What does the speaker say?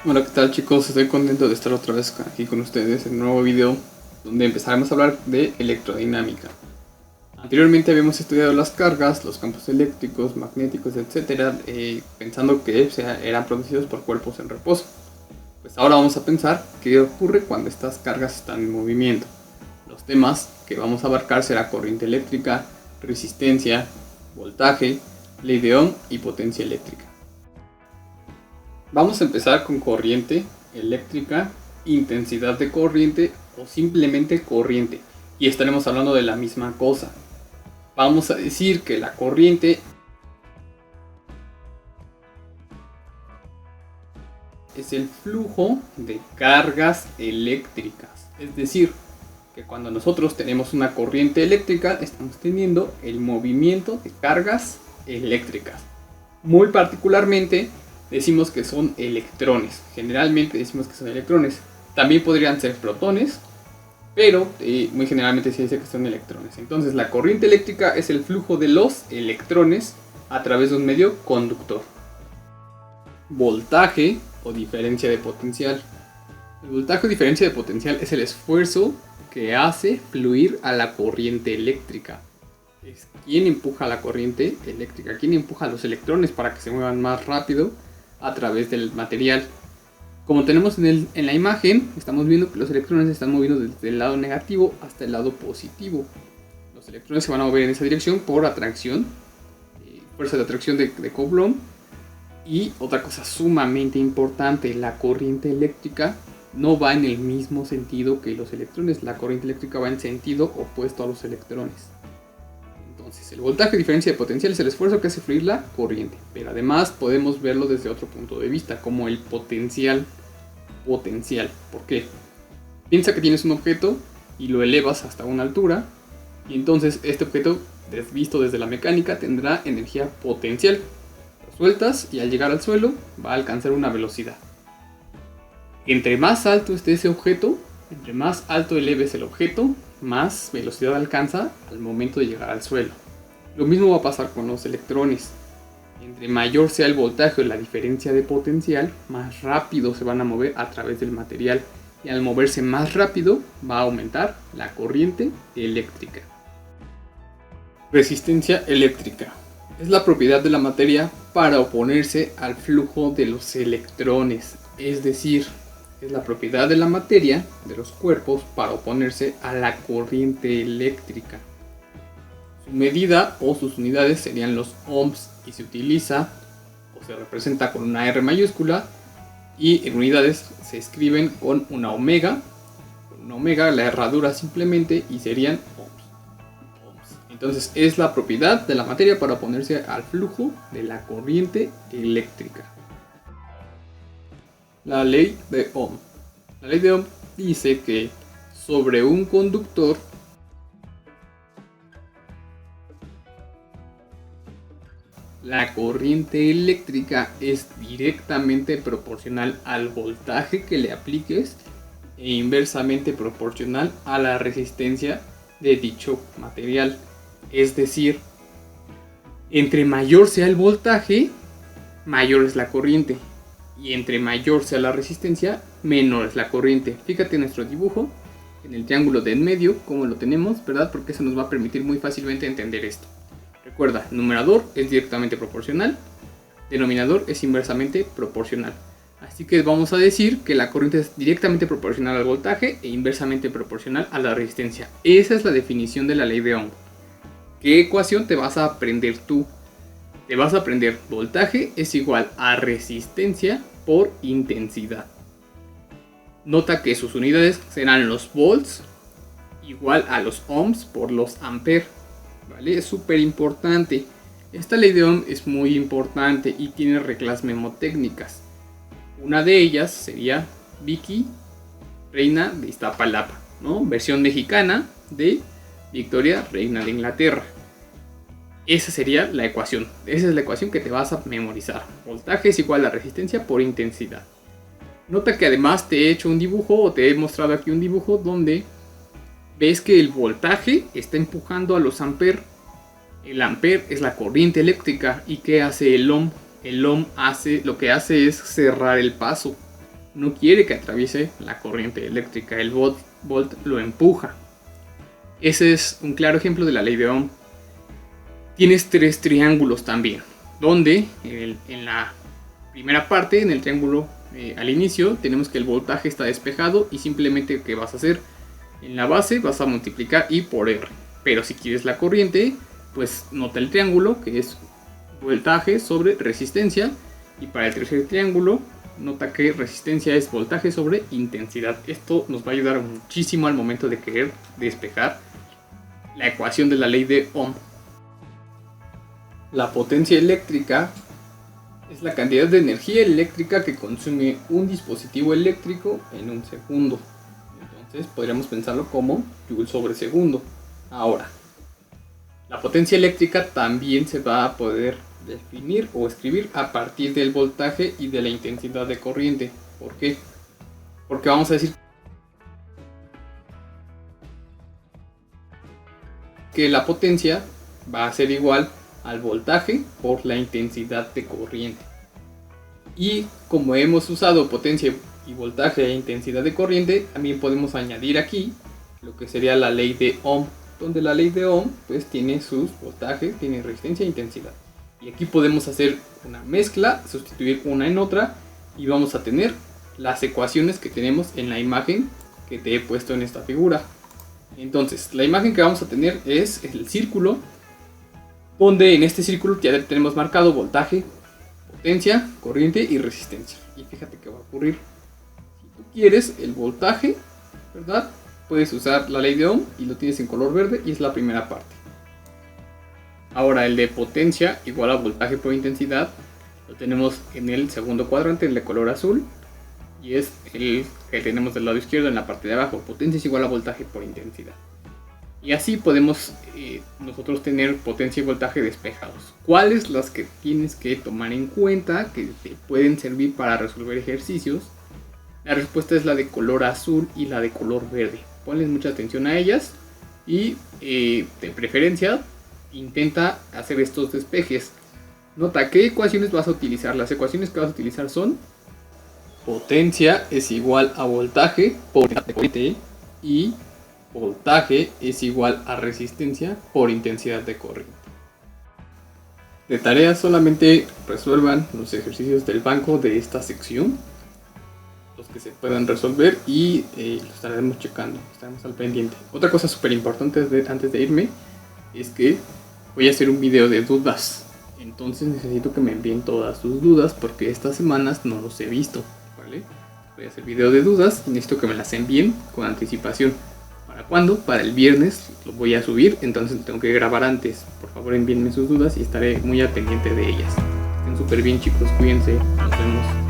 Hola, ¿qué tal, chicos? Estoy contento de estar otra vez aquí con ustedes en un nuevo video donde empezaremos a hablar de electrodinámica. Anteriormente habíamos estudiado las cargas, los campos eléctricos, magnéticos, etcétera, pensando que eran producidos por cuerpos en reposo. Pues ahora vamos a pensar qué ocurre cuando estas cargas están en movimiento. Los temas que vamos a abarcar será corriente eléctrica, resistencia, voltaje, ley de Ohm y potencia eléctrica. Vamos a empezar con corriente eléctrica, intensidad de corriente o simplemente corriente. Y estaremos hablando de la misma cosa. Vamos a decir que la corriente es el flujo de cargas eléctricas. Es decir, que cuando nosotros tenemos una corriente eléctrica, estamos teniendo el movimiento de cargas eléctricas. Muy particularmente, decimos que son electrones. Generalmente decimos que son electrones. También podrían ser protones, pero muy generalmente se dice que son electrones. Entonces la corriente eléctrica es el flujo de los electrones a través de un medio conductor. Voltaje o diferencia de potencial. El voltaje o diferencia de potencial es el esfuerzo que hace fluir a la corriente eléctrica. Es quien empuja la corriente eléctrica, quien empuja a los electrones para que se muevan más rápido a través del material. Como tenemos en la imagen, estamos viendo que los electrones se están moviendo desde el lado negativo hasta el lado positivo. Los electrones se van a mover en esa dirección por atracción, fuerza de atracción de Coulomb. Y otra cosa sumamente importante, la corriente eléctrica no va en el mismo sentido que los electrones. La corriente eléctrica va en sentido opuesto a los electrones. Entonces, el voltaje, diferencia de potencial, es el esfuerzo que hace fluir la corriente. Pero además podemos verlo desde otro punto de vista, como el potencial. ¿Por qué? Piensa que tienes un objeto y lo elevas hasta una altura. Y entonces este objeto, visto desde la mecánica, tendrá energía potencial. Lo sueltas y al llegar al suelo va a alcanzar una velocidad. Entre más alto esté ese objeto, entre más alto eleves el objeto, más velocidad alcanza al momento de llegar al suelo. Lo mismo va a pasar con los electrones. Entre mayor sea el voltaje o la diferencia de potencial, más rápido se van a mover a través del material. Y al moverse más rápido, va a aumentar la corriente eléctrica. Resistencia eléctrica. Es la propiedad de la materia para oponerse al flujo de los electrones. Es decir, es la propiedad de la materia, de los cuerpos, para oponerse a la corriente eléctrica. Su medida o sus unidades serían los ohms y se utiliza o se representa con una R mayúscula y en unidades se escriben con una omega. Con una omega la herradura simplemente y serían ohms. Entonces es la propiedad de la materia para oponerse al flujo de la corriente eléctrica. La ley de Ohm. La ley de Ohm dice que sobre un conductor la corriente eléctrica es directamente proporcional al voltaje que le apliques e inversamente proporcional a la resistencia de dicho material. Es decir, entre mayor sea el voltaje, mayor es la corriente. Y entre mayor sea la resistencia, menor es la corriente. Fíjate en nuestro dibujo, en el triángulo de en medio, como lo tenemos, ¿verdad? Porque eso nos va a permitir muy fácilmente entender esto. Recuerda, numerador es directamente proporcional, denominador es inversamente proporcional. Así que vamos a decir que la corriente es directamente proporcional al voltaje e inversamente proporcional a la resistencia. Esa es la definición de la ley de Ohm. ¿Qué ecuación te vas a aprender tú? Te vas a aprender voltaje es igual a resistencia por intensidad. Nota que sus unidades serán los volts igual a los ohms por los amperes. ¿Vale? Es súper importante. Esta ley de Ohm es muy importante y tiene reglas mnemotécnicas. Una de ellas sería Vicky, reina de Iztapalapa, ¿no? Versión mexicana de Victoria, reina de Inglaterra. Esa sería la ecuación. Esa es la ecuación que te vas a memorizar. Voltaje es igual a resistencia por intensidad. Nota que además te he hecho un dibujo o te he mostrado aquí un dibujo donde ves que el voltaje está empujando a los amperes. El ampere es la corriente eléctrica. ¿Y qué hace el ohm? El ohm lo que hace es cerrar el paso. no quiere que atraviese la corriente eléctrica, el volt lo empuja. Ese es un claro ejemplo de la ley de Ohm. Tienes 3 triángulos también, donde en la primera parte, en el triángulo al inicio, tenemos que el voltaje está despejado y simplemente ¿qué vas a hacer? En la base vas a multiplicar I por R. Pero si quieres la corriente, pues nota el triángulo, que es voltaje sobre resistencia. Y para el tercer triángulo, nota que resistencia es voltaje sobre intensidad. Esto nos va a ayudar muchísimo al momento de querer despejar la ecuación de la ley de Ohm. La potencia eléctrica es la cantidad de energía eléctrica que consume un dispositivo eléctrico en un segundo. Entonces podríamos pensarlo como Joule sobre segundo. Ahora, la potencia eléctrica también se va a poder definir o escribir a partir del voltaje y de la intensidad de corriente. ¿Por qué? Porque vamos a decir que la potencia va a ser igual al voltaje por la intensidad de corriente. Y como hemos usado potencia y voltaje e intensidad de corriente, también podemos añadir aquí lo que sería la ley de Ohm, donde la ley de Ohm pues tiene sus voltajes, tiene resistencia e intensidad. Y aquí podemos hacer una mezcla, sustituir una en otra y vamos a tener las ecuaciones que tenemos en la imagen que te he puesto en esta figura. Entonces, la imagen que vamos a tener es el círculo, donde en este círculo ya tenemos marcado voltaje, potencia, corriente y resistencia. Y fíjate qué va a ocurrir. Si tú quieres el voltaje, ¿verdad? Puedes usar la ley de Ohm y lo tienes en color verde y es la primera parte. Ahora el de potencia igual a voltaje por intensidad lo tenemos en el segundo cuadrante, el de color azul. Y es el que tenemos del lado izquierdo en la parte de abajo. Potencia es igual a voltaje por intensidad. Y así podemos nosotros tener potencia y voltaje despejados. ¿Cuáles las que tienes que tomar en cuenta que te pueden servir para resolver ejercicios? La respuesta es la de color azul y la de color verde. Ponles mucha atención a ellas y de preferencia intenta hacer estos despejes. Nota qué ecuaciones vas a utilizar. Las ecuaciones que vas a utilizar son: potencia es igual a voltaje por intensidad de corriente y voltaje es igual a resistencia por intensidad de corriente. De tarea solamente resuelvan los ejercicios del banco de esta sección, los que se puedan resolver, y los estaremos checando, estaremos al pendiente. Otra cosa súper importante antes de irme es que voy a hacer un video de dudas. Entonces necesito que me envíen todas sus dudas porque estas semanas no los he visto, ¿vale? Voy a hacer video de dudas y necesito que me las envíen con anticipación. ¿Para cuándo? Para el viernes lo voy a subir, entonces lo tengo que grabar antes. Por favor envíenme sus dudas y estaré muy al pendiente de ellas. Estén súper bien, chicos, cuídense, nos vemos.